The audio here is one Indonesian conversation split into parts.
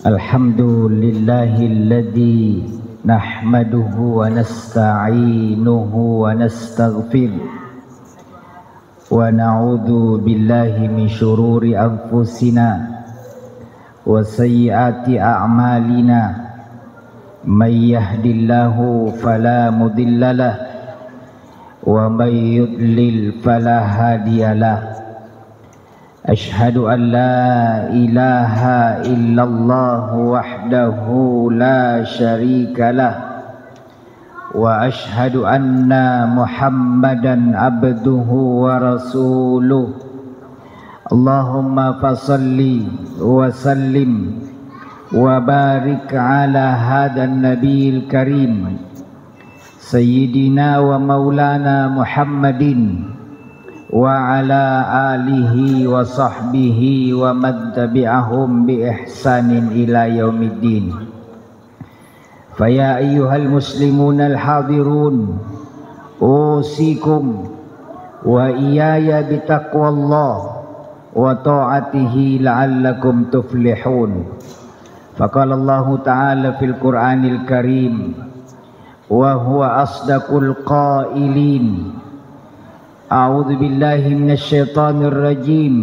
Alhamdulillahilladzi nahmaduhu wa nasta'inuhu wa nastaghfir wa na'udzu billahi min syururi anfusina wa sayyiati a'malina may yahdillahu fala mudhillalah wa may yudlil fala hadiyalah. Ashhadu an la ilaha illallah wahdahu la syarika lah wa ashhadu anna Muhammadan abduhu wa rasuluh. Allahumma fasalli wa sallim wa barik ala hadan nabiyil karim sayyidina wa maulana Muhammadin wa ala alihi wa sahbihi wa man tabi'ahum bi ihsanin ila yaumiddin. Fa ya ayyuhal muslimun al hadirun usikum wa iyaya bi taqwallah wa ta'atihi la'allakum tuflihun. Faqala Allah ta'ala fil Qur'anil Karim wa huwa asdaqul qailin. A'udzu billahi minasy syaithanir rajim.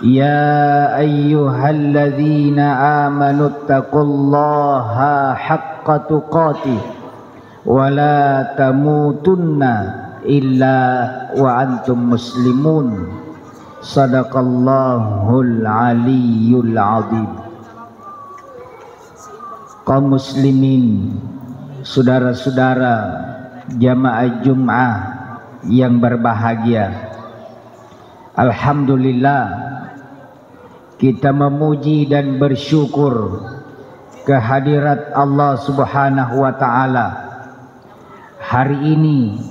Ya ayyuhalladzina amanu taqullaha haqqa tuqatih wa la tamutunna illa wa antum muslimun. Shadaqallahul aliyyul azim. Kaum muslimin, saudara-saudara jamaah Jum'ah yang berbahagia, alhamdulillah kita memuji dan bersyukur kehadirat Allah Subhanahu wa taala. Hari ini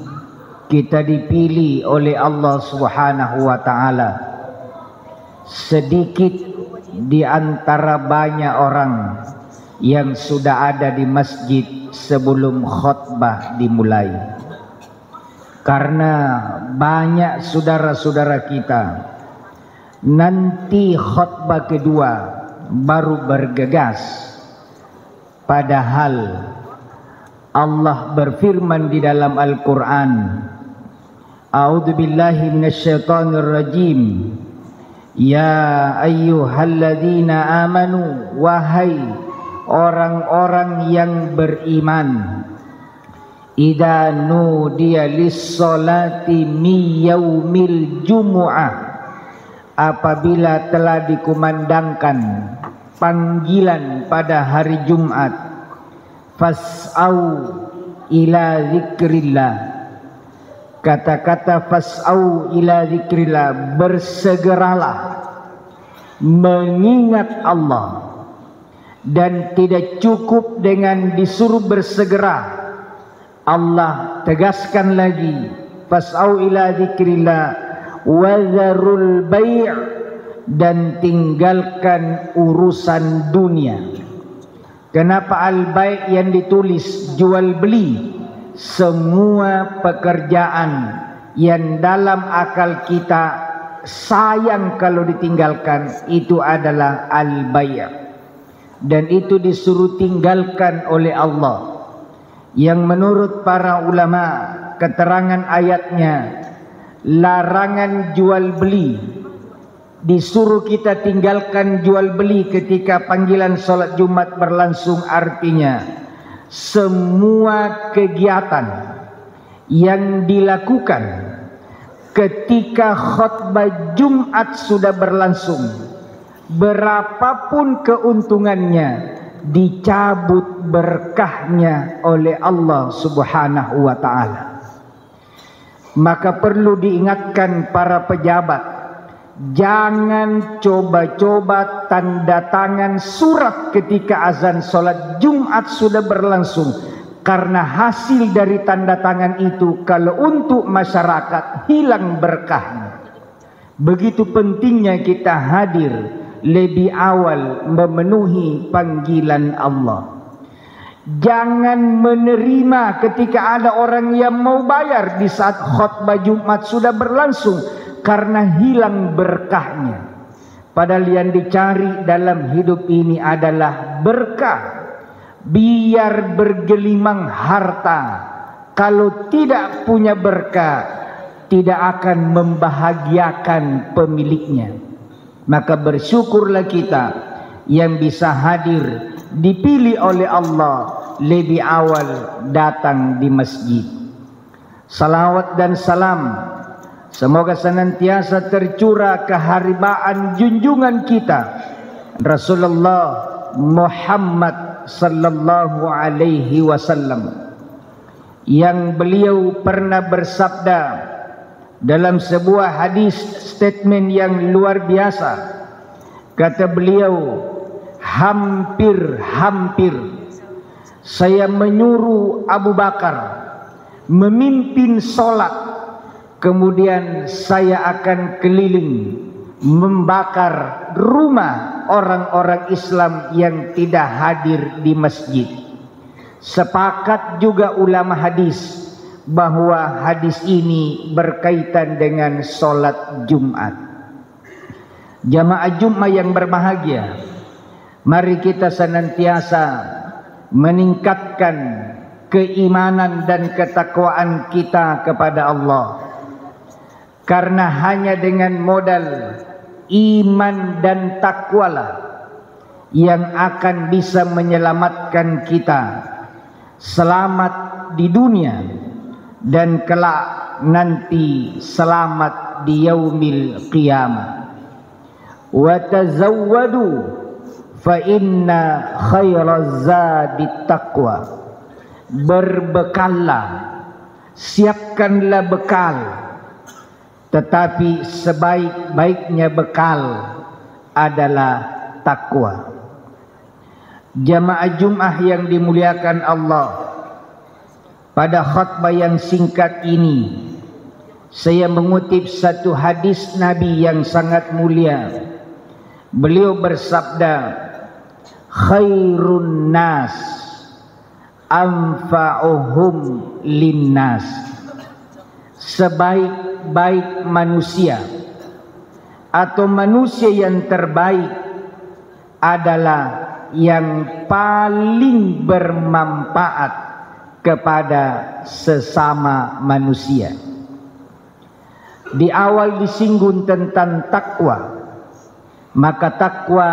kita dipilih oleh Allah Subhanahu wa taala sedikit di antara banyak orang yang sudah ada di masjid sebelum khutbah dimulai. Karena banyak saudara-saudara kita nanti khutbah kedua baru bergegas, padahal Allah berfirman di dalam Al-Quran, A'udzu billahi minasyaitonir rajim. Ya ayyuhalladzina amanu, wahai orang-orang yang beriman, idza nudiya lis-sholati mi yaumil jumu'ah, apabila telah dikumandangkan panggilan pada hari Jumat, fas'au ila zikrillah. Kata-kata fas'au ila zikrillah, bersegeralah mengingat Allah. Dan tidak cukup dengan disuruh bersegera, Allah tegaskan lagi, fas'au ila dzikrillah wa dzarul bai', dan tinggalkan urusan dunia. Kenapa al-bai' yang ditulis jual beli? Semua pekerjaan yang dalam akal kita sayang kalau ditinggalkan itu adalah al-bai', dan itu disuruh tinggalkan oleh Allah. Yang menurut para ulama, keterangan ayatnya larangan jual beli, disuruh kita tinggalkan jual beli ketika panggilan sholat Jumat berlangsung. Artinya semua kegiatan yang dilakukan ketika khutbah Jumat sudah berlangsung, berapapun keuntungannya, dicabut berkahnya oleh Allah Subhanahu wa taala. Maka perlu diingatkan para pejabat, jangan coba-coba tanda tangan surat ketika azan sholat Jumat sudah berlangsung, karena hasil dari tanda tangan itu kalau untuk masyarakat hilang berkahnya. Begitu pentingnya kita hadir lebih awal memenuhi panggilan Allah. Jangan menerima ketika ada orang yang mau bayar di saat khutbah Jumat sudah berlangsung, karena hilang berkahnya. Padahal yang dicari dalam hidup ini adalah berkah. Biar bergelimang harta, kalau tidak punya berkah, tidak akan membahagiakan pemiliknya. Maka bersyukurlah kita yang bisa hadir, dipilih oleh Allah lebih awal datang di masjid. Salawat dan salam semoga senantiasa tercurah keharibaan junjungan kita Rasulullah Muhammad sallallahu alaihi wasallam, yang beliau pernah bersabda dalam sebuah hadis, statement yang luar biasa. Kata beliau, hampir saya menyuruh Abu Bakar memimpin solat, kemudian saya akan keliling membakar rumah orang-orang Islam yang tidak hadir di masjid. Sepakat juga ulama hadis bahwa hadis ini berkaitan dengan solat Jumat. Jamaah Jumat yang berbahagia, mari kita senantiasa meningkatkan keimanan dan ketakwaan kita kepada Allah. Karena hanya dengan modal iman dan takwalah yang akan bisa menyelamatkan kita selamat di dunia dan kelak nanti selamat di yaumil qiyamah. Wa tazawwadu fa inna khairaz zadit taqwa. Berbekallah, siapkanlah bekal, tetapi sebaik-baiknya bekal adalah takwa. Jamaah Jumat yang dimuliakan Allah, pada khutbah yang singkat ini saya mengutip satu hadis Nabi yang sangat mulia. Beliau bersabda, khairun nas anfa'uhum linnas. Sebaik-baik manusia atau manusia yang terbaik adalah yang paling bermanfaat kepada sesama manusia. Di awal disinggung tentang takwa, maka takwa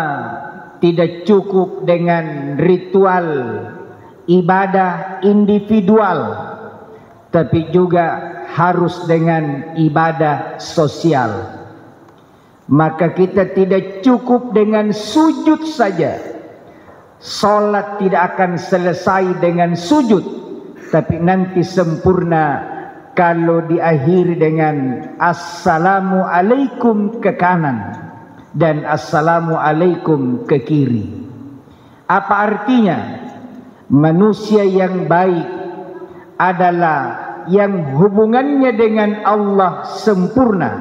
tidak cukup dengan ritual ibadah individual, tapi juga harus dengan ibadah sosial. Maka kita tidak cukup dengan sujud saja. Salat tidak akan selesai dengan sujud, tapi nanti sempurna kalau diakhiri dengan assalamu alaikum ke kanan dan assalamu alaikum ke kiri. Apa artinya? Manusia yang baik adalah yang hubungannya dengan Allah sempurna,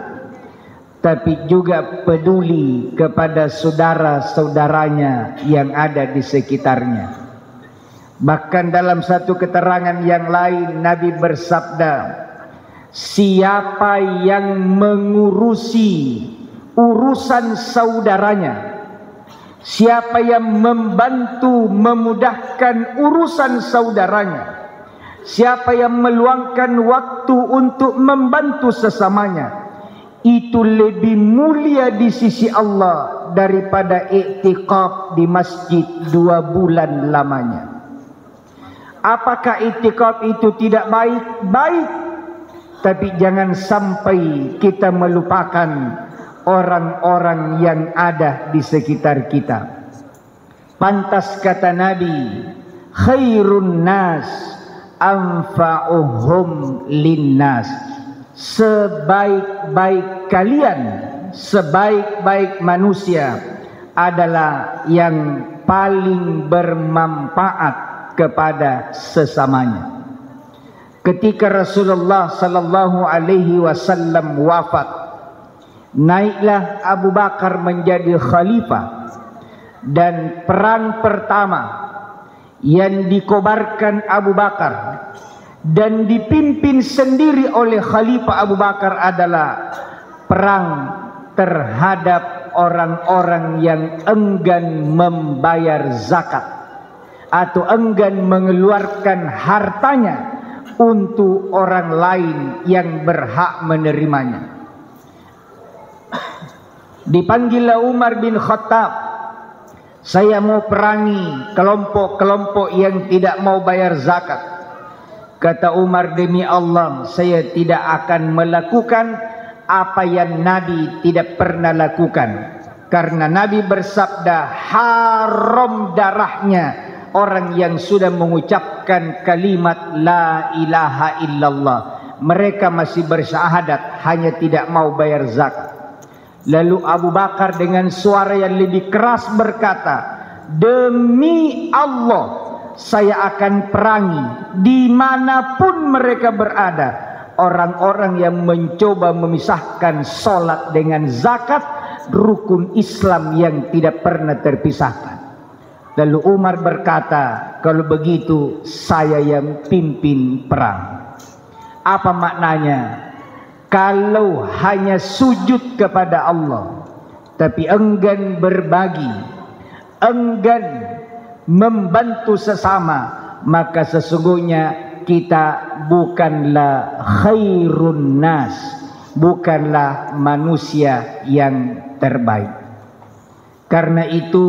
tapi juga peduli kepada saudara-saudaranya yang ada di sekitarnya. Bahkan dalam satu keterangan yang lain Nabi bersabda, siapa yang mengurusi urusan saudaranya, siapa yang membantu memudahkan urusan saudaranya, siapa yang meluangkan waktu untuk membantu sesamanya, itu lebih mulia di sisi Allah daripada iktikaf di masjid 2 bulan lamanya. Apakah iktikaf itu tidak baik? Baik. Tapi jangan sampai kita melupakan orang-orang yang ada di sekitar kita. Pantas kata Nabi, khairun nas anfa'uhum linnas. Sebaik-baik kalian, sebaik-baik manusia adalah yang paling bermanfaat kepada sesamanya. Ketika Rasulullah sallallahu alaihi wasallam wafat, naiklah Abu Bakar menjadi khalifah, dan perang pertama yang dikobarkan Abu Bakar dan dipimpin sendiri oleh Khalifah Abu Bakar adalah perang terhadap orang-orang yang enggan membayar zakat atau enggan mengeluarkan hartanya untuk orang lain yang berhak menerimanya. Dipanggillah Umar bin Khattab, saya mau perangi kelompok-kelompok yang tidak mau bayar zakat. Kata Umar, demi Allah saya tidak akan melakukan apa yang Nabi tidak pernah lakukan. Karena Nabi bersabda, haram darahnya orang yang sudah mengucapkan kalimat la ilaha illallah. Mereka masih bersyahadat, hanya tidak mau bayar zakat. Lalu Abu Bakar dengan suara yang lebih keras berkata, demi Allah saya akan perangi dimanapun mereka berada orang-orang yang mencoba memisahkan solat dengan zakat, rukun Islam yang tidak pernah terpisahkan. Lalu Umar berkata, kalau begitu saya yang pimpin perang. Apa maknanya? Kalau hanya sujud kepada Allah tapi enggan berbagi, enggan membantu sesama, maka sesungguhnya kita bukanlah khairun nas, bukanlah manusia yang terbaik. Karena itu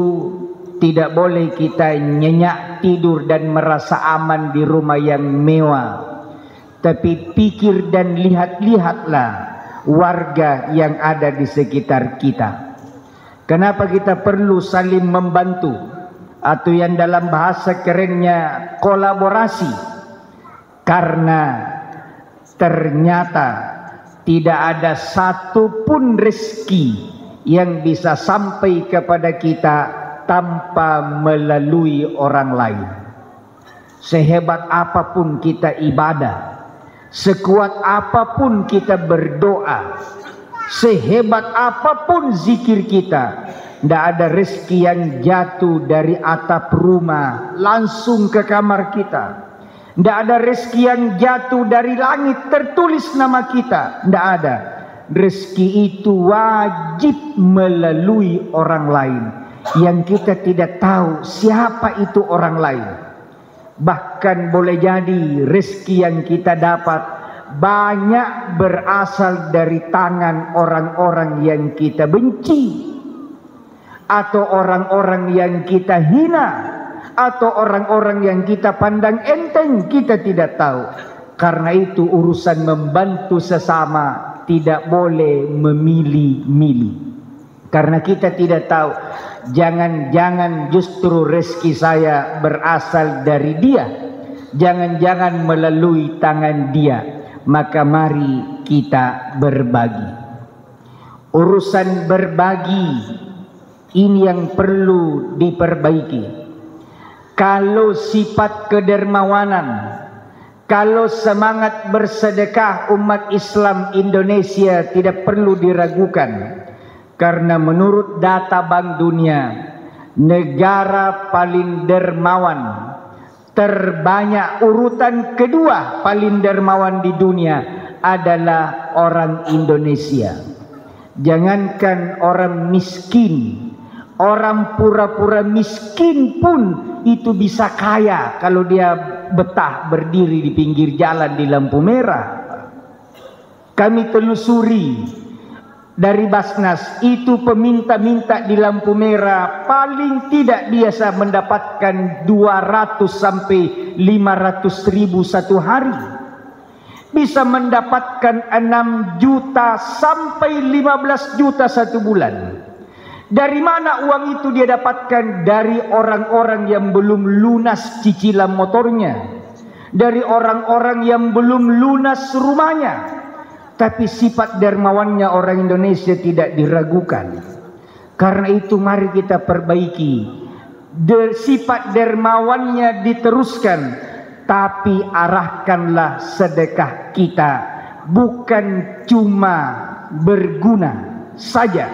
tidak boleh kita nyenyak tidur dan merasa aman di rumah yang mewah. Tapi pikir dan lihat-lihatlah warga yang ada di sekitar kita. Kenapa kita perlu saling membantu? Atau yang dalam bahasa kerennya kolaborasi. Karena ternyata tidak ada satupun rezeki yang bisa sampai kepada kita tanpa melalui orang lain. Sehebat apapun kita ibadah, sekuat apapun kita berdoa, sehebat apapun zikir kita, tidak ada rezeki yang jatuh dari atap rumah langsung ke kamar kita. Tidak ada rezeki yang jatuh dari langit tertulis nama kita. Tidak ada. Rezeki itu wajib melalui orang lain yang kita tidak tahu siapa itu orang lain. Bahkan boleh jadi rezeki yang kita dapat banyak berasal dari tangan orang-orang yang kita benci, atau orang-orang yang kita hina, atau orang-orang yang kita pandang enteng, kita tidak tahu. Karena itu urusan membantu sesama tidak boleh memilih-milih. Karena kita tidak tahu, jangan-jangan justru rezeki saya berasal dari dia, jangan-jangan melalui tangan dia. Maka mari kita berbagi. Urusan berbagi ini yang perlu diperbaiki. Kalau sifat kedermawanan, kalau semangat bersedekah umat Islam Indonesia tidak perlu diragukan. Karena menurut data Bank Dunia, negara paling dermawan, terbanyak urutan kedua paling dermawan di dunia adalah orang Indonesia. Jangankan orang miskin, orang pura-pura miskin pun itu bisa kaya kalau dia betah berdiri di pinggir jalan di lampu merah. Kami telusuri dari Basnas, itu peminta-minta di lampu merah paling tidak biasa mendapatkan 200 sampai 500 ribu satu hari. Bisa mendapatkan 6 juta sampai 15 juta satu bulan. Dari mana uang itu dia dapatkan? Dari orang-orang yang belum lunas cicilan motornya, dari orang-orang yang belum lunas rumahnya. Tapi sifat dermawannya orang Indonesia tidak diragukan. Karena itu mari kita perbaiki. Sifat dermawannya diteruskan, tapi arahkanlah sedekah kita bukan cuma berguna saja,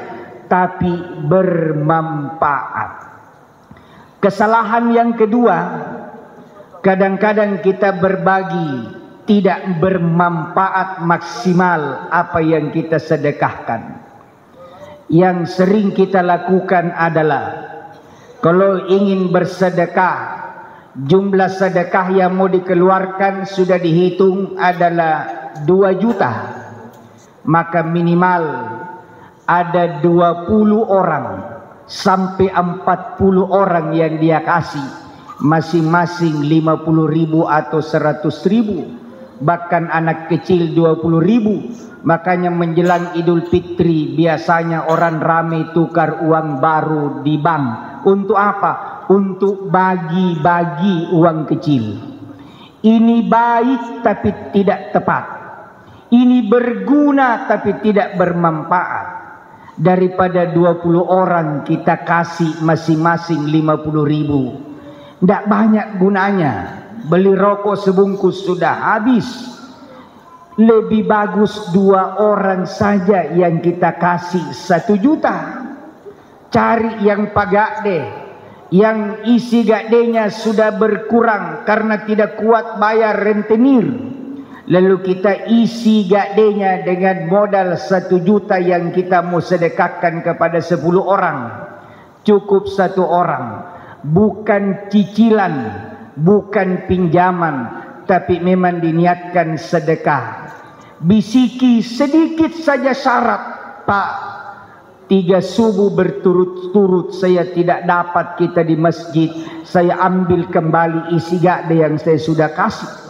tapi bermanfaat. Kesalahan yang kedua, kadang-kadang kita berbagi tidak bermanfaat maksimal apa yang kita sedekahkan. yang sering kita lakukan adalah kalau ingin bersedekah, jumlah sedekah yang mau dikeluarkan sudah dihitung adalah 2 juta. Maka minimal ada 20 orang sampai 40 orang yang dia kasih, masing-masing 50.000 atau 100.000, bahkan anak kecil 20.000. Makanya menjelang Idul Fitri biasanya orang ramai tukar uang baru di bank. Untuk apa? Untuk bagi-bagi uang kecil. Ini baik tapi tidak tepat. Ini berguna tapi tidak bermanfaat. Daripada 20 orang kita kasih masing-masing 50.000, tidak banyak gunanya. Beli rokok sebungkus sudah habis. Lebih bagus 2 orang saja yang kita kasih 1 juta. Cari yang pagade, yang isi gadenya sudah berkurang karena tidak kuat bayar rentenir. Lalu kita isi gadenya dengan modal 1 juta yang kita mau sedekahkan kepada 10 orang. Cukup 1 orang. Bukan cicilan, bukan pinjaman, tapi memang diniatkan sedekah. Bisiki sedikit saja syarat, Pak, 3 subuh berturut-turut saya tidak dapat kita di masjid, saya ambil kembali isi gade yang saya sudah kasih.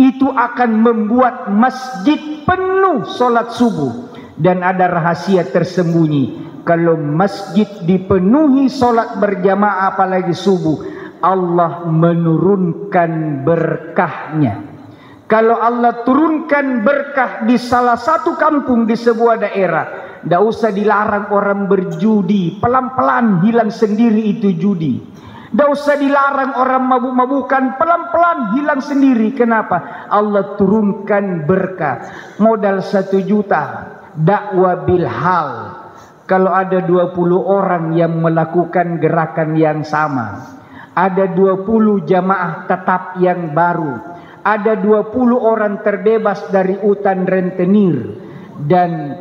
Itu akan membuat masjid penuh solat subuh. Dan ada rahasia tersembunyi. Kalau masjid dipenuhi solat berjamaah apalagi subuh, Allah menurunkan berkahnya. Kalau Allah turunkan berkah di salah satu kampung di sebuah daerah, tidak usah dilarang orang berjudi, pelan-pelan hilang sendiri itu judi. Tidak usah dilarang orang mabuk-mabukan, pelan-pelan hilang sendiri. Kenapa? Allah turunkan berkah. Modal 1 juta, dakwah bilhal. Kalau ada 20 orang yang melakukan gerakan yang sama, ada 20 jamaah tetap yang baru, ada 20 orang terbebas dari utang rentenir, dan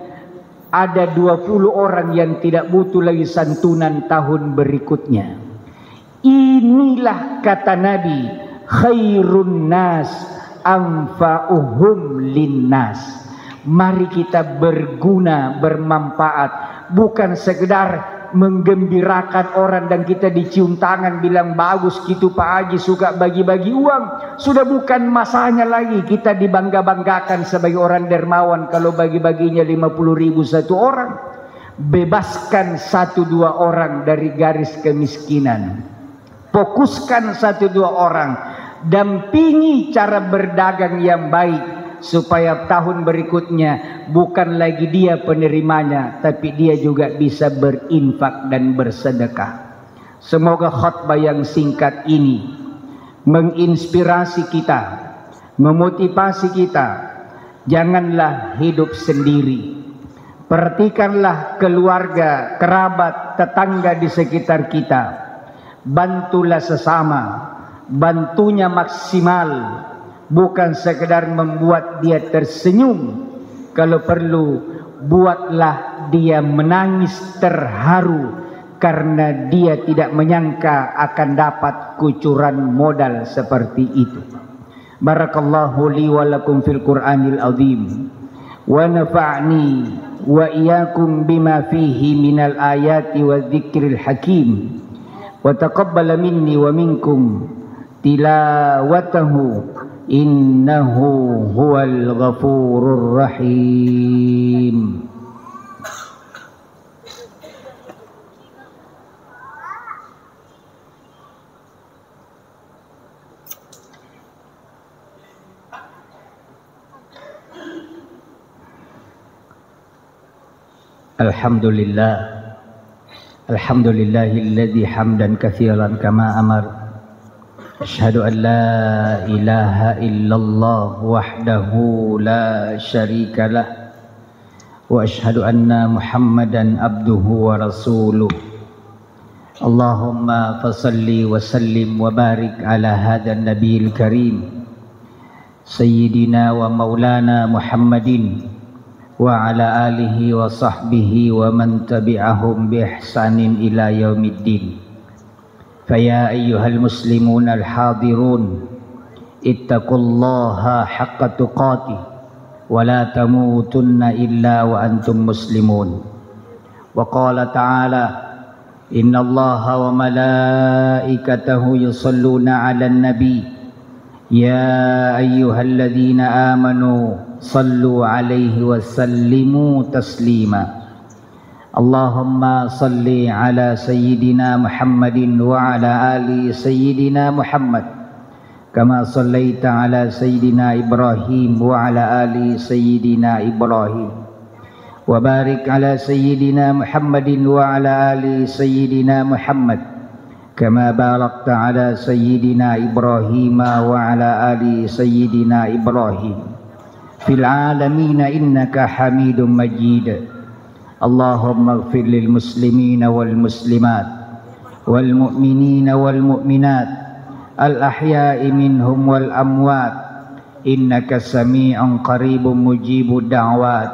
ada 20 orang yang tidak butuh lagi santunan tahun berikutnya. Inilah kata Nabi, khairun nas anfa'uhum linnas. Mari kita berguna, bermanfaat, bukan sekedar menggembirakan orang dan kita dicium tangan bilang bagus gitu Pak Haji suka bagi-bagi uang. Sudah bukan masanya lagi kita dibangga-banggakan sebagai orang dermawan kalau bagi-baginya 50.000 1 orang. Bebaskan 1-2 orang dari garis kemiskinan. Fokuskan 1-2 orang. Dampingi cara berdagang yang baik, supaya tahun berikutnya bukan lagi dia penerimanya, tapi dia juga bisa berinfak dan bersedekah. Semoga khutbah yang singkat ini menginspirasi kita, memotivasi kita. Janganlah hidup sendiri. Perhatikanlah keluarga, kerabat, tetangga di sekitar kita. Bantulah sesama, bantunya maksimal. Bukan sekedar membuat dia tersenyum. Kalau perlu buatlah dia menangis terharu karena dia tidak menyangka akan dapat kucuran modal seperti itu. Barakallahu li wa lakum fil Qur'anil azim wa nafa'ni wa iyyakum bima fihi minal ayati wa dzikril hakim wa taqabbala minni wa minkum tilawatahu innahu huwal ghafurur rahim. Alhamdulillah, alhamdulillahilladzi hamdan katsiran kama amar. Asyhadu an la ilaha illallah wahdahu la syarikalah wa asyhadu anna Muhammadan abduhu wa rasuluh. Allahumma fasalli wa sallim wa barik ala hadzal nabiyil karim sayyidina wa maulana Muhammadin وعلى آله وصحبه ومن تبعهم بإحسان إلى يوم الدين. فيا أيها المسلمون الحاضرون اتقوا الله حق تقاته ولا تموتن إلا وأنتم مسلمون. وقال تعالى إن الله وملائكته يصلون على النبي يا أيها الذين آمنوا صلوا عليه وسلموا تسليما. اللهم صل على سيدنا محمد وعلى آل سيدنا محمد كما صليت على سيدنا إبراهيم وعلى آل سيدنا إبراهيم وبارك على سيدنا محمد وعلى آل سيدنا محمد كما باركت على سيدنا إبراهيم وعلى آل سيدنا إبراهيم في العالمين إنك حميد مجيد. اللهم اغفر للمسلمين والمسلمات والمؤمنين والمؤمنات الأحياء منهم والأموات إنك سميع قريب مجيب الدعوات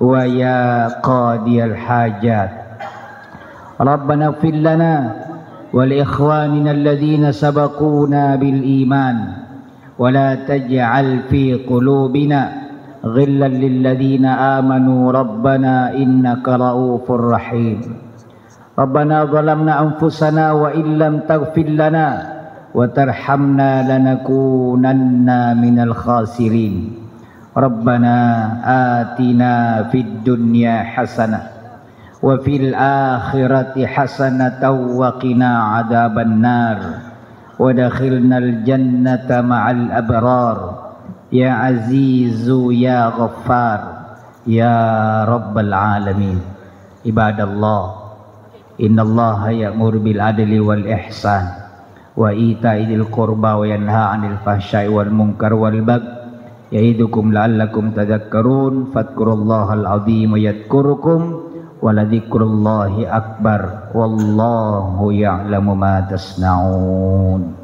ويا قاضي الحاجات. ربنا اغفر لنا ولإخواننا الذين سبقونا بالإيمان ولا تجعل في قلوبنا غلا للذين آمنوا ربنا إنك رؤوف رحيم. ربنا ظلمنا أنفسنا وإن لم تغفر لنا وترحمنا لنكونن من الخاسرين. ربنا آتنا في الدنيا حسنة وفي الآخرة حسنة وقنا عذاب النار ودخلنا الجنة مع الأبرار يا عزيز يا غفار يا رب العالمين. عباد الله إن الله يأمر بالعدل والإحسان وإيتاء ذي القربى وينهى عن الفحشاء والمنكر والبغي يعظكم لعلكم تذكرون. فاذكروا الله العظيم يذكركم ولذكر الله أكبر والله يعلم ما تصنعون.